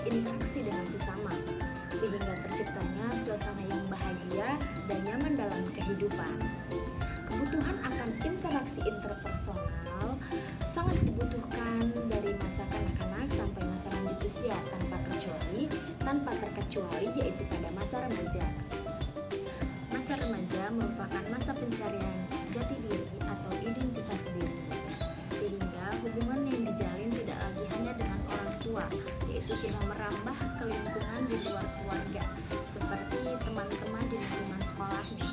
berinteraksi dengan sesama, sehingga terciptanya suasana yang bahagia dan nyaman dalam kehidupan. Kebutuhan akan interaksi interpersonal sangat dibutuhkan dari masa kanak-kanak sampai masa lanjut usia tanpa terkecuali yaitu pada masa remaja. Masa remaja merupakan masa pencarian jati diri atau identitas diri, sehingga hubungan yang dijalin tidak lagi hanya dengan orang tua, yaitu sudah merambah ke lingkungan di luar keluarga, seperti teman-teman di lingkungan sekolahnya.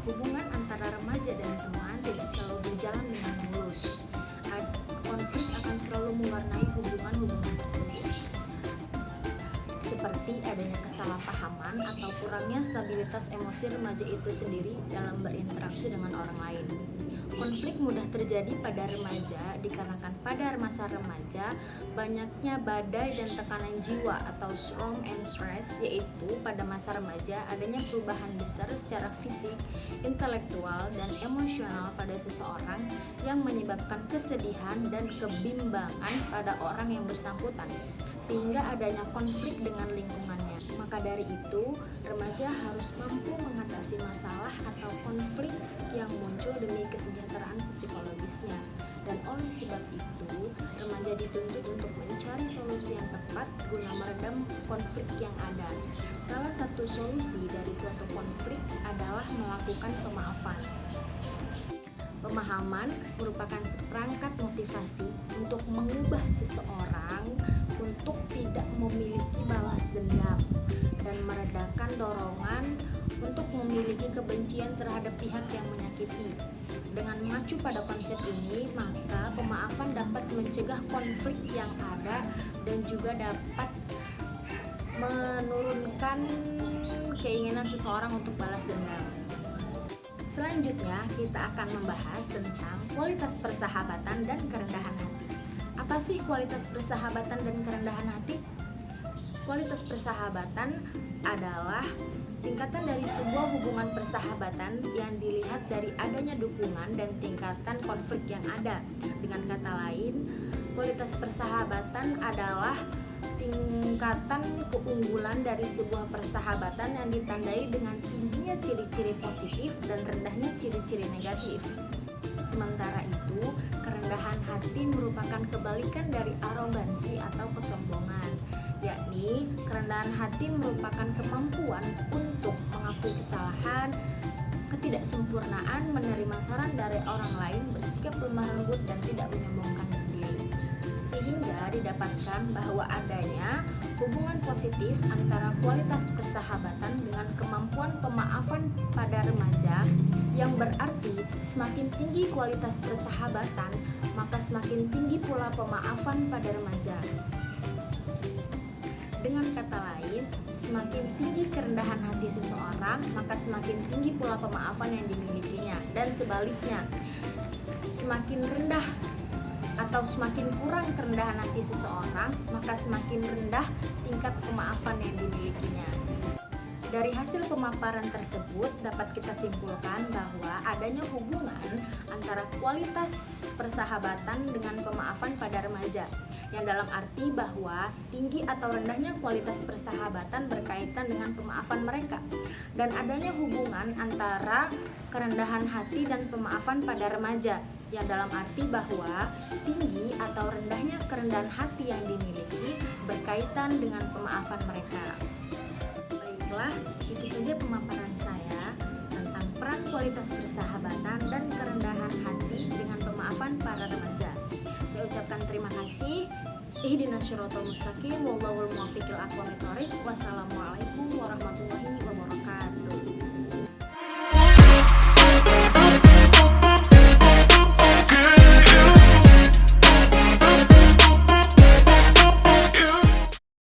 Hubungan antara remaja dan teman tidak selalu berjalan dengan mulus. Konflik akan selalu mewarnai hubungan-hubungan tersebut, seperti adanya kesalahpahaman atau kurangnya stabilitas emosi remaja itu sendiri dalam berinteraksi dengan orang lain. Konflik mudah terjadi pada remaja dikarenakan pada masa remaja banyaknya badai dan tekanan jiwa atau storm and stress, yaitu pada masa remaja adanya perubahan besar secara fisik, intelektual, dan emosional pada seseorang yang menyebabkan kesedihan dan kebimbangan pada orang yang bersangkutan, sehingga adanya konflik dengan lingkungannya. Maka dari itu, remaja harus mampu mengatasi masalah atau konflik yang muncul demi kesejahteraan psikologisnya. Dan oleh sebab itu, remaja dituntut untuk mencari solusi yang tepat guna meredam konflik yang ada. Salah satu solusi dari suatu konflik adalah melakukan pemaafan. Pemahaman merupakan perangkat motivasi untuk mengubah seseorang untuk tidak memiliki balas dendam dan meredakan dorongan untuk memiliki kebencian terhadap pihak yang menyakiti. Dengan mengacu pada konsep ini, maka pemaafan dapat mencegah konflik yang ada dan juga dapat menurunkan keinginan seseorang untuk balas dendam. Selanjutnya, kita akan membahas tentang kualitas persahabatan dan kerendahan hati. Apa sih kualitas persahabatan dan kerendahan hati? Kualitas persahabatan adalah tingkatan dari sebuah hubungan persahabatan yang dilihat dari adanya dukungan dan tingkatan konflik yang ada. Dengan kata lain, kualitas persahabatan adalah tingkatan keunggulan dari sebuah persahabatan yang ditandai dengan tingginya ciri-ciri positif dan rendahnya ciri-ciri negatif. Sementara itu, kerendahan hati merupakan kebalikan dari arogansi atau kesombongan, yakni kerendahan hati merupakan kemampuan untuk mengakui kesalahan, ketidaksempurnaan, menerima saran dari orang lain, bersikap lemah lembut dan tidak menyombongkan diri, sehingga didapatkan bahwa adanya hubungan positif antara kualitas persahabatan dengan kemampuan pemaafan pada remaja, yang berarti semakin tinggi kualitas persahabatan, maka semakin tinggi pula pemaafan pada remaja. Dengan kata lain, semakin tinggi kerendahan hati seseorang, maka semakin tinggi pula pemaafan yang dimilikinya, dan sebaliknya, semakin rendah atau semakin kurang kerendahan hati seseorang, maka semakin rendah tingkat pemaafan yang dimilikinya. Dari hasil pemaparan tersebut dapat kita simpulkan bahwa adanya hubungan antara kualitas persahabatan dengan pemaafan pada remaja, yang dalam arti bahwa tinggi atau rendahnya kualitas persahabatan berkaitan dengan pemaafan mereka, dan adanya hubungan antara kerendahan hati dan pemaafan pada remaja, yang dalam arti bahwa tinggi atau rendahnya kerendahan hati yang dimiliki berkaitan dengan pemaafan mereka. Baiklah, itu saja pemaparan saya tentang peran kualitas persahabatan dan kerendahan hati dengan pemaafan para remaja. Saya ucapkan terima kasih. Ihdinas siratal mustaqim, wallahul muwaffiq ila aqwamit thoriq. Wassalamualaikum